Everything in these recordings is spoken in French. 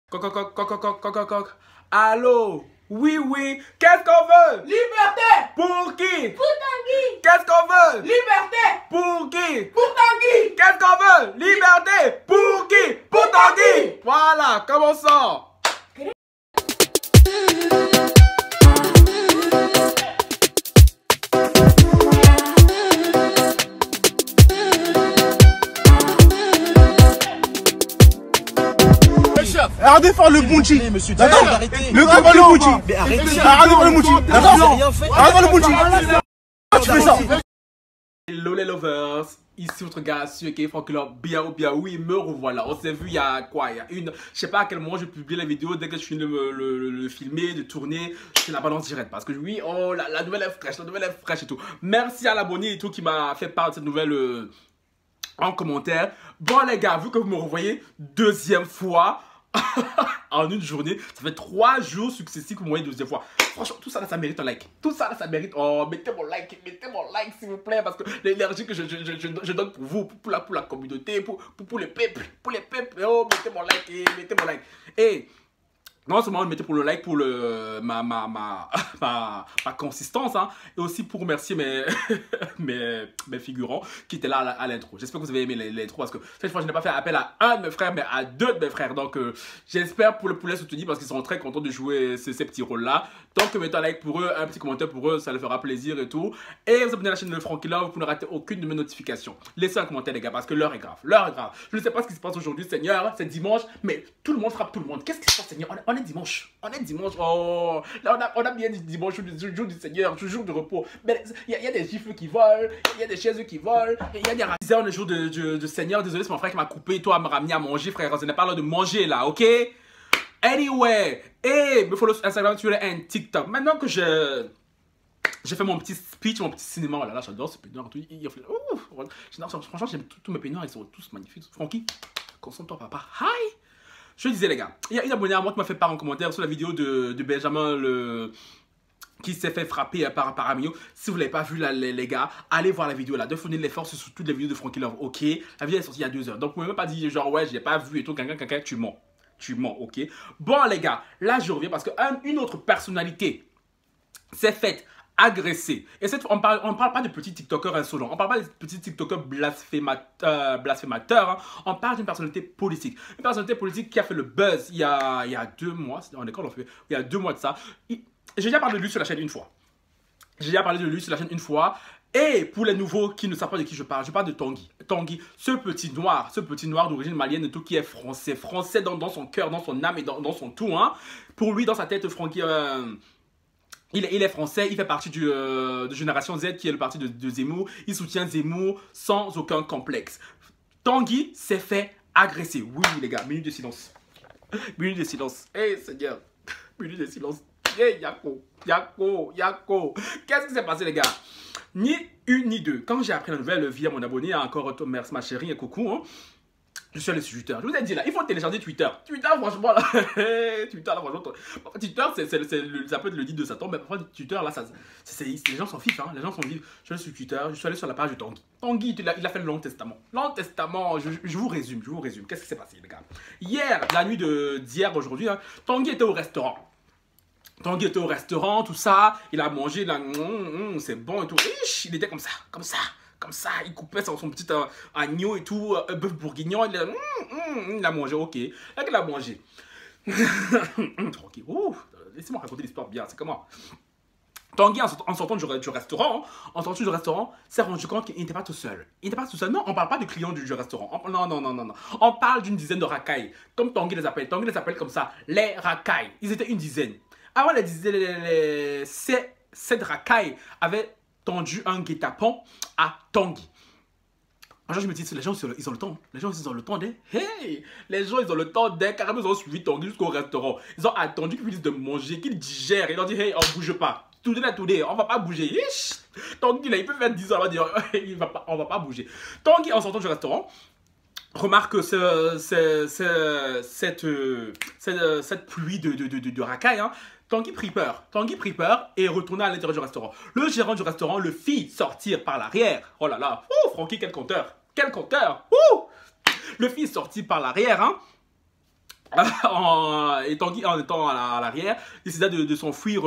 Coq, coq, coq, coq, coq, coq, coq, coq. Allô? Oui, oui. Qu'est-ce qu'on veut? Liberté! Pour qui? Pour Tanguy! Qu'est-ce qu'on veut? Liberté! Pour qui? Pour Tanguy! Qu'est-ce qu'on veut? Liberté! Pour qui? Pour Tanguy! Voilà, commençons! Arrêtez de faire le bounty. D'accord, Le combat le bounty. Mais arrêtez. Arrêtez de faire le bounty. D'accord. Arrêtez de faire le bounty. Tu fais ça. Hello les lovers, ici votre gars sur qui est Francky Love, bien ou bien oui, me revoilà. On s'est vu il y a quoi? Il y a une, je sais pas à quel moment je publie la vidéo. Dès que je finis de le filmer, de tourner, je fais la balance directe. Parce que oui, oh la nouvelle est fraîche, la nouvelle est fraîche et tout. Merci à l'abonné et tout qui m'a fait part de cette nouvelle en commentaire. Bon les gars, vu que vous me revoyez deuxième fois en une journée, ça fait 3 jours successifs que vous me voyez deuxième fois. Franchement, tout ça là, ça mérite un like. Tout ça là, ça mérite. Oh, mettez mon like s'il vous plaît, parce que l'énergie que je donne pour vous, pour la communauté, pour les peuples, oh, mettez mon like, mettez mon like. Et non seulement mettez pour le like, pour ma consistance, hein, et aussi pour remercier mes figurants qui étaient là à l'intro. J'espère que vous avez aimé l'intro parce que cette fois je n'ai pas fait appel à un de mes frères mais à 2 de mes frères. Donc j'espère pour les soutenir parce qu'ils sont très contents de jouer ces petits rôles là. Donc mettez un like pour eux, un petit commentaire pour eux, ça leur fera plaisir et tout. Et vous abonnez à la chaîne de Francky Love pour ne rater aucune de mes notifications. Laissez un commentaire les gars parce que l'heure est grave. L'heure est grave. Je ne sais pas ce qui se passe aujourd'hui Seigneur, c'est dimanche, mais tout le monde frappe tout le monde. Qu'est-ce qui se passe Seigneur? On est dimanche. On est dimanche. Oh, là on a bien dit dimanche, jour du Seigneur, jour de repos. Mais il y a des gifles qui volent, il y a des chaises qui volent, il y a des racistes le jour de Seigneur. Désolé, c'est mon frère qui m'a coupé. Toi, me ramener à manger, frère. Ce n'est pas l'heure de manger là, ok? Anyway, et me follow sur Instagram, Twitter et TikTok. Maintenant que j'ai fait mon petit speech, mon petit cinéma, oh là là, j'adore ce peignoir. Franchement, j'aime tous mes peignoirs, ils sont tous magnifiques. Francky, concentre-toi, papa. Hi! Je disais, les gars, il y a une abonnée à moi qui m'a fait part en commentaire sur la vidéo de Benjamin, qui s'est fait frapper par Amio. Si vous ne l'avez pas vu, là, les gars, allez voir la vidéo là. De fournir les forces sur toutes les vidéos de Francky Love, ok? La vidéo est sortie il y a 2 heures. Donc, vous ne pouvez même pas dire, genre, ouais, je l'ai pas vu et tout. Quelqu'un, tu mens. Tu mens, ok? Bon, les gars, là, je reviens parce qu'une autre personnalité s'est faite agresser. Et cette fois, on parle pas de petits TikTokers insolents. On parle pas de petits TikTokers blasphémateurs. Hein. On parle d'une personnalité politique. Une personnalité politique qui a fait le buzz il y a 2 mois. En école, il y a 2 mois de ça. J'ai déjà parlé de lui sur la chaîne une fois. Et pour les nouveaux qui ne savent pas de qui je parle de Tanguy. Tanguy, ce petit noir d'origine malienne et tout qui est français dans son cœur, dans son âme et dans son tout. Hein. Pour lui, dans sa tête, Francky, il est français, il fait partie de Génération Z qui est le parti de Zemmour. Il soutient Zemmour sans aucun complexe. Tanguy s'est fait agresser. Oui, les gars, minute de silence. Minute de silence. Hey, Seigneur. Minute de silence. Hey, Yako. Qu'est-ce qui s'est passé, les gars? Ni une ni deux. Quand j'ai appris la nouvelle via mon abonné, encore merci ma chérie et coucou, hein, je suis allé sur Twitter. Je vous ai dit là, il faut télécharger Twitter. Twitter, franchement, là, Twitter, ça peut être le dit de Satan, mais parfois, Twitter, là, les gens sont vifs, hein, les gens sont vifs. Je suis allé sur Twitter, je suis allé sur la page de Tanguy. Tanguy, il a fait le Long Testament. Long Testament, je vous résume. Qu'est-ce qui s'est passé, les gars? Hier, la nuit d'hier, aujourd'hui, hein, Tanguy était au restaurant. Tout ça, il a mangé, là, c'est bon et tout. Il était comme ça. Il coupait son petit agneau et tout, bœuf bourguignon. Il a mangé, ok. Là qu'il a mangé. Tranquille. Laissez-moi raconter l'histoire bien, c'est comment? Tanguy, en sortant du restaurant, s'est rendu compte qu'il n'était pas tout seul. Non, on ne parle pas de clients du restaurant. Non. On parle d'une dizaine de racailles. Comme Tanguy les appelle. Tanguy les appelle comme ça, les racailles. Ils étaient une dizaine. Avant, cette racaille avait tendu un guet-apens à Tanguy. Alors je me dis, les gens, ils ont le temps. Les gens, ils ont le temps carrément, ils ont suivi Tanguy jusqu'au restaurant. Ils ont attendu qu'il finisse de manger, qu'il digère. Ils ont dit, hey, on ne bouge pas. Today, on ne va pas bouger. Tanguy, là, il peut faire 10 ans, on ne va pas bouger. Tanguy, en sortant du restaurant, remarque cette pluie de racailles, hein. Tanguy prit peur et retourna à l'intérieur du restaurant. Le gérant du restaurant le fit sortir par l'arrière. Oh là là, Francky, quel compteur. Le fit sortir par l'arrière, hein. Et Tanguy, en étant à l'arrière, décida de s'enfuir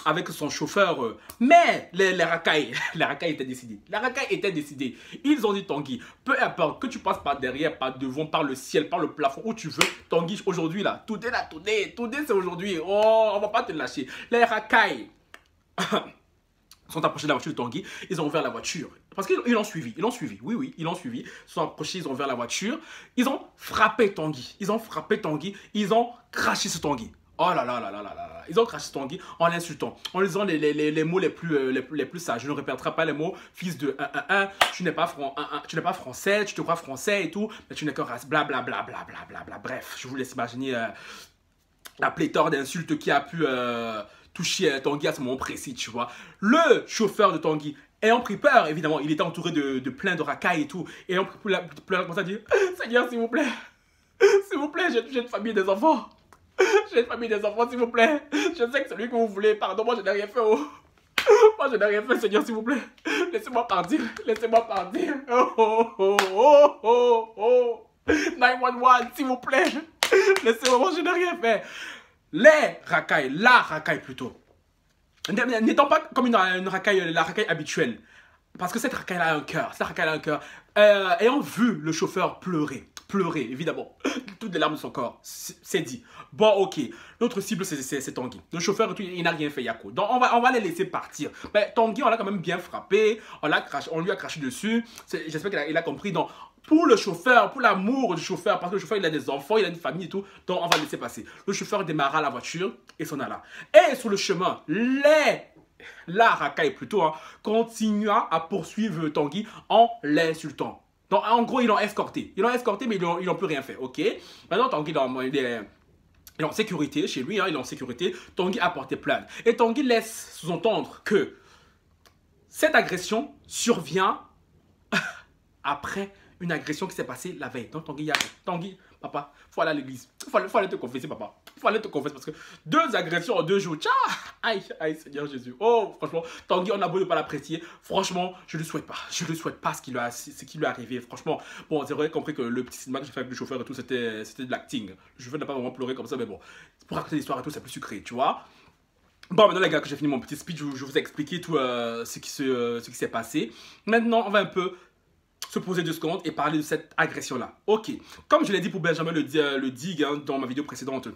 avec son chauffeur. Mais les racailles, les racailles étaient décidés. Les racailles étaient décidés. Ils ont dit Tanguy, peu importe que tu passes par derrière, par devant, par le ciel, par le plafond, où tu veux. Tanguy, aujourd'hui là, tout est c'est aujourd'hui. Oh, on va pas te lâcher. Les racailles sont approchés de la voiture de Tanguy, ils ont ouvert la voiture. Parce qu'ils l'ont suivi, oui, ils l'ont suivi. Ils sont approchés, ils ont ouvert la voiture. Ils ont frappé Tanguy, ils ont craché sur Tanguy. Oh là là là là là là. Ils ont craché sur Tanguy en l'insultant, en disant les mots les plus sages. Je ne répéterai pas les mots, fils de 1, tu n'es pas français, tu te crois français et tout, mais tu n'es que race, blablabla, blablabla. Bref, je vous laisse imaginer la pléthore d'insultes qui a pu toucher Tanguy à ce moment précis, tu vois. Le chauffeur de Tanguy ayant pris peur, évidemment, il était entouré de plein de racailles et tout, et ayant pris peur, commence à dire « Seigneur, s'il vous plaît, j'ai une famille, des enfants. J'ai une famille, des enfants, s'il vous plaît. Je sais que c'est lui que vous voulez, pardon, moi je n'ai rien fait, oh. Moi je n'ai rien fait, Seigneur, s'il vous plaît. Laissez-moi partir, laissez-moi partir. Oh. 911, s'il vous plaît. Laissez-moi, moi je n'ai rien fait. » Les racailles, la racaille plutôt, n'étant pas comme la racaille habituelle, parce que cette racaille-là a un cœur, ayant vu le chauffeur pleurer, évidemment, toutes les larmes de son corps, c'est dit, bon ok, notre cible c'est Tanguy, le chauffeur il n'a rien fait, Yako, donc on va les laisser partir, mais Tanguy on l'a quand même bien frappé, on lui a craché dessus, j'espère qu'il a compris, donc pour le chauffeur, pour l'amour du chauffeur, parce que le chauffeur il a des enfants, il a une famille et tout, donc on va laisser passer. Le chauffeur démarra la voiture et s'en alla. Et sur le chemin, la racaille plutôt, continua à poursuivre Tanguy en l'insultant. Donc en gros, ils l'ont escorté, mais ils n'ont plus rien fait, ok? Maintenant Tanguy il est en sécurité chez lui, il est en sécurité. Tanguy a porté plainte. Et Tanguy laisse sous-entendre que cette agression survient après une agression qui s'est passée la veille. Donc Tanguy, papa, faut aller à l'église. Faut aller te confesser, papa. Faut aller te confesser parce que 2 agressions en 2 jours. Tcha! Aïe, Seigneur Jésus. Oh, franchement, Tanguy, on a beau ne pas l'apprécier. Franchement, je ne le souhaite pas. Je ne souhaite pas ce qui lui est arrivé. Franchement, bon, vous avez compris que le petit cinéma que j'ai fait avec le chauffeur et tout, c'était de l'acting. Le chauffeur n'a pas vraiment pleuré comme ça, mais bon, pour raconter l'histoire et tout, c'est plus sucré, tu vois. Bon, maintenant les gars, que j'ai fini mon petit speech, je vous ai expliqué tout ce qui s'est passé. Maintenant, on va un peu se poser 2 secondes et parler de cette agression-là. Ok, comme je l'ai dit pour Benjamin le Dig dans ma vidéo précédente,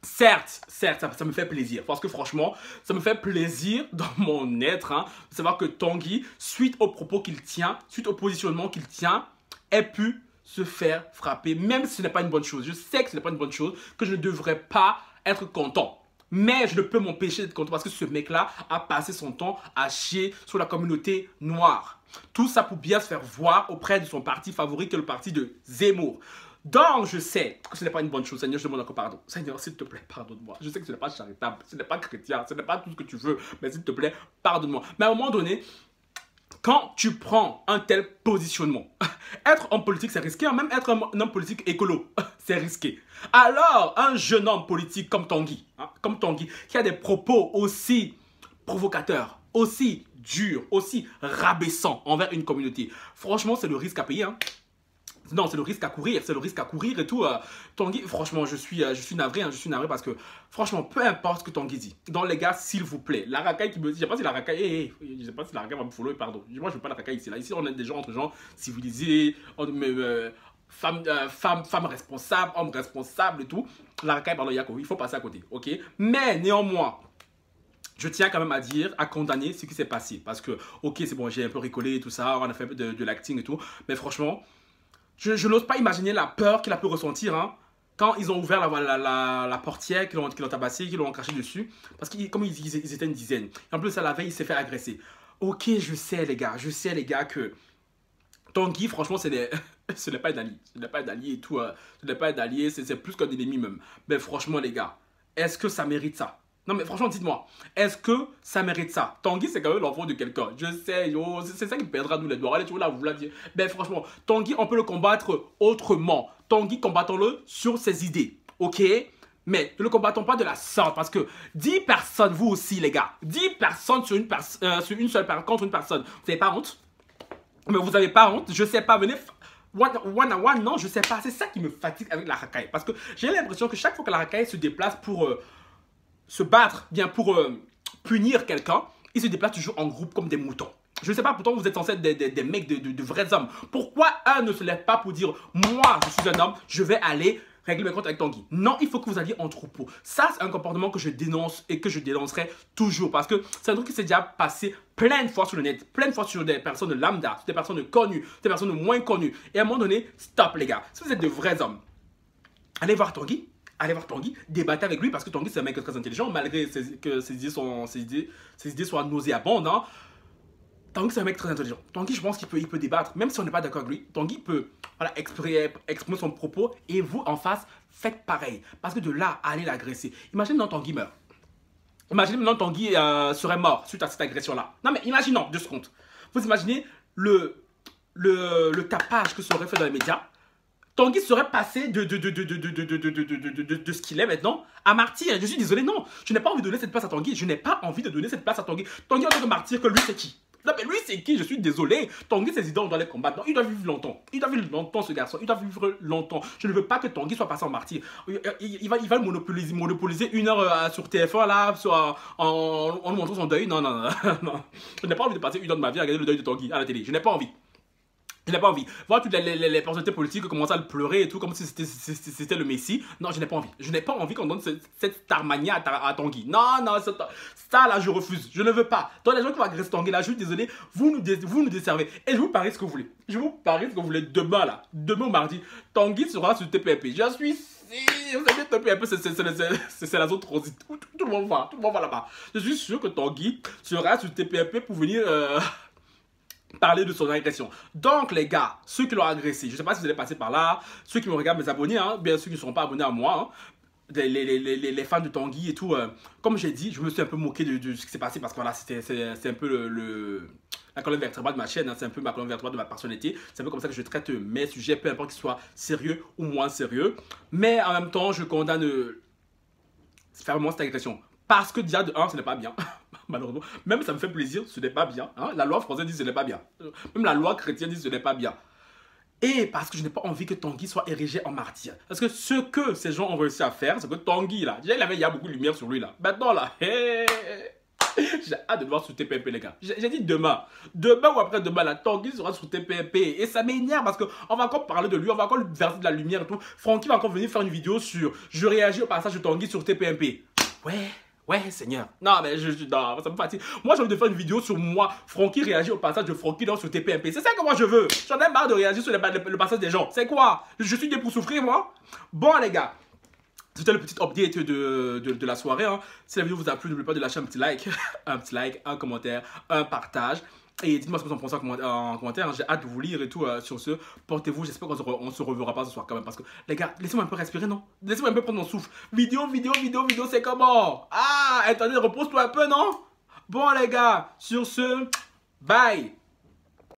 certes, ça me fait plaisir. Parce que franchement, ça me fait plaisir dans mon être de savoir que Tanguy, suite aux propos qu'il tient, suite au positionnement qu'il tient, ait pu se faire frapper, même si ce n'est pas une bonne chose. Je sais que ce n'est pas une bonne chose, que je ne devrais pas être content. Mais je ne peux m'empêcher d'être content parce que ce mec-là a passé son temps à chier sur la communauté noire. Tout ça pour bien se faire voir auprès de son parti favori, qui est le parti de Zemmour. Donc, je sais que ce n'est pas une bonne chose. Seigneur, je demande encore pardon. Seigneur, s'il te plaît, pardonne-moi. Je sais que ce n'est pas charitable, ce n'est pas chrétien, ce n'est pas tout ce que tu veux. Mais s'il te plaît, pardonne-moi. Mais à un moment donné, quand tu prends un tel positionnement, être homme politique, c'est risqué. Même être un homme politique écolo, c'est risqué. Alors, un jeune homme politique comme Tanguy, qui a des propos aussi provocateurs, aussi durs, aussi rabaissants envers une communauté, franchement, c'est le risque à payer. Non, c'est le risque à courir, et tout. Tanguy, franchement, je suis navré, parce que, franchement, peu importe ce que Tanguy dit. Donc, les gars, s'il vous plaît, la racaille qui me dit, je sais pas si la racaille, je sais pas si la racaille va me follow, pardon. Moi, je veux pas la racaille ici. Là, ici, on est des gens entre gens civilisés, femmes responsables, hommes responsables et tout. La racaille, pardon, Yako, il faut passer à côté, ok? Mais, néanmoins, je tiens quand même à dire, à condamner ce qui s'est passé. Parce que, ok, c'est bon, j'ai un peu rigolé et tout ça, on a fait de l'acting et tout. Mais franchement, je n'ose pas imaginer la peur qu'il a pu ressentir quand ils ont ouvert la portière, qu'ils l'ont tabassé, qu'ils l'ont craché dessus. Parce que comme ils étaient une dizaine. Et en plus, à la veille, il s'est fait agresser. Ok, je sais les gars que Tanguy, franchement, ce n'est pas un allié. Ce n'est pas un allié et tout. Ce n'est pas un allié, c'est plus qu'un ennemi même. Mais franchement, les gars, est-ce que ça mérite ça? Non mais franchement, dites-moi, est-ce que ça mérite ça? Tanguy, c'est quand même l'enfant de quelqu'un. Je sais, c'est ça qui perdra nous les doigts. Allez, tu vois là, vous la dire. Mais franchement, Tanguy, on peut le combattre autrement. Tanguy, combattons-le sur ses idées, ok? Mais ne le combattons pas de la sorte, parce que 10 personnes, vous aussi les gars, 10 personnes sur une seule personne, contre une personne, vous n'avez pas honte? Mais vous n'avez pas honte? Je sais pas, venez one on one, non, je sais pas. C'est ça qui me fatigue avec la racaille. Parce que j'ai l'impression que chaque fois que la racaille se déplace pour se battre, bien pour punir quelqu'un, il se déplace toujours en groupe comme des moutons. Je ne sais pas, pourtant vous êtes censés être des mecs, de vrais hommes. Pourquoi un ne se lève pas pour dire, moi, je suis un homme, je vais aller régler mes comptes avec Tanguy? Non, il faut que vous alliez en troupeau. Ça, c'est un comportement que je dénonce et que je dénoncerai toujours. Parce que c'est un truc qui s'est déjà passé plein de fois sur le net, plein de fois sur des personnes lambda, sur des personnes connues, des personnes moins connues. Et à un moment donné, stop les gars. Si vous êtes de vrais hommes, allez voir Tanguy. Allez voir Tanguy, débattez avec lui parce que Tanguy c'est un mec très intelligent malgré que ses idées soient nauséabondes. Hein. Tanguy c'est un mec très intelligent. Tanguy je pense qu'il peut débattre, même si on n'est pas d'accord avec lui. Tanguy peut voilà, exprimer son propos et vous en face faites pareil. Parce que de là, allez l'agresser. Imaginez maintenant Tanguy meurt. Imaginez maintenant Tanguy serait mort suite à cette agression-là. Non mais imaginons, 2 secondes. Vous imaginez le tapage que ça aurait fait dans les médias. Tanguy serait passé de ce qu'il est maintenant à martyr. Je suis désolé, non. Je n'ai pas envie de donner cette place à Tanguy. Je n'ai pas envie de donner cette place à Tanguy. Tanguy en tant que martyr, que lui c'est qui? Non mais lui c'est qui? Je suis désolé. Tanguy, ses idées on doit les combattre. Non, il doit vivre longtemps. Il doit vivre longtemps ce garçon. Il doit vivre longtemps. Je ne veux pas que Tanguy soit passé en martyr. Il va monopoliser 1 heure sur TF1 là, en nous montrant son deuil. Non, non, non, non. Je n'ai pas envie de passer 1 heure de ma vie à regarder le deuil de Tanguy à la télé. Je n'ai pas envie. Je n'ai pas envie. Voir toutes les personnalités politiques commencer à le pleurer et tout, comme si c'était le Messie. Non, je n'ai pas envie. Je n'ai pas envie qu'on donne cette starmania à Tanguy. Non, non, ça là, je refuse. Je ne veux pas. Donc, les gens qui vont agresser Tanguy là, je suis désolé, vous nous desservez. Et je vous parie ce que vous voulez. Je vous parie ce que vous voulez demain là. Demain ou mardi, Tanguy sera sur TPMP. Je suis sûr. Vous savez, TPMP, c'est la zone transit. Tout le monde va là-bas. Je suis sûr que Tanguy sera sur TPMP pour venir. Parler de son agression. Donc les gars, ceux qui l'ont agressé, je ne sais pas si vous allez passer par là, ceux qui me regardent, mes abonnés, hein, bien ceux qui ne sont pas abonnés à moi, hein, les fans de Tanguy et tout, comme j'ai dit, je me suis un peu moqué de ce qui s'est passé parce que voilà, c'est un peu la colonne vertébrale de ma chaîne, hein, c'est un peu ma colonne vertébrale de ma personnalité, c'est un peu comme ça que je traite mes sujets, peu importe qu'ils soient sérieux ou moins sérieux, mais en même temps, je condamne fermement cette agression. Parce que déjà de 1, ce n'est pas bien. Malheureusement. Même ça me fait plaisir, ce n'est pas bien. Hein? La loi française dit ce n'est pas bien. Même la loi chrétienne dit ce n'est pas bien. Et parce que je n'ai pas envie que Tanguy soit érigé en martyr. Parce que ce que ces gens ont réussi à faire, c'est que Tanguy là, déjà il y a beaucoup de lumière sur lui là. Maintenant là, j'ai hâte de le voir sur TPMP les gars. J'ai dit demain. Demain ou après-demain là, Tanguy sera sur TPMP. Et ça m'énerve parce qu'on va encore parler de lui, on va encore lui verser de la lumière et tout. Francky va encore venir faire une vidéo sur je réagis au passage de Tanguy sur TPMP. Ouais, Seigneur. Non, mais non, ça me fatigue. Moi, j'ai envie de faire une vidéo sur moi. Francky réagit au passage de Francky sur TPMP. C'est ça que moi, je veux. J'en ai marre de réagir sur le passage des gens. C'est quoi? Je suis né pour souffrir, moi? Bon, les gars. C'était le petit update de la soirée. Hein. Si la vidéo vous a plu, n'oubliez pas de lâcher un petit like, un commentaire, un partage. Et dites-moi ce que vous en pensez en commentaire. J'ai hâte de vous lire et tout. Sur ce, portez-vous. J'espère qu'on se reverra pas ce soir quand même. Parce que, les gars, laissez-moi un peu respirer, non? Laissez-moi un peu prendre mon souffle. Vidéo, c'est comment? Ah, attendez, repose-toi un peu, non? Bon, les gars, sur ce, bye!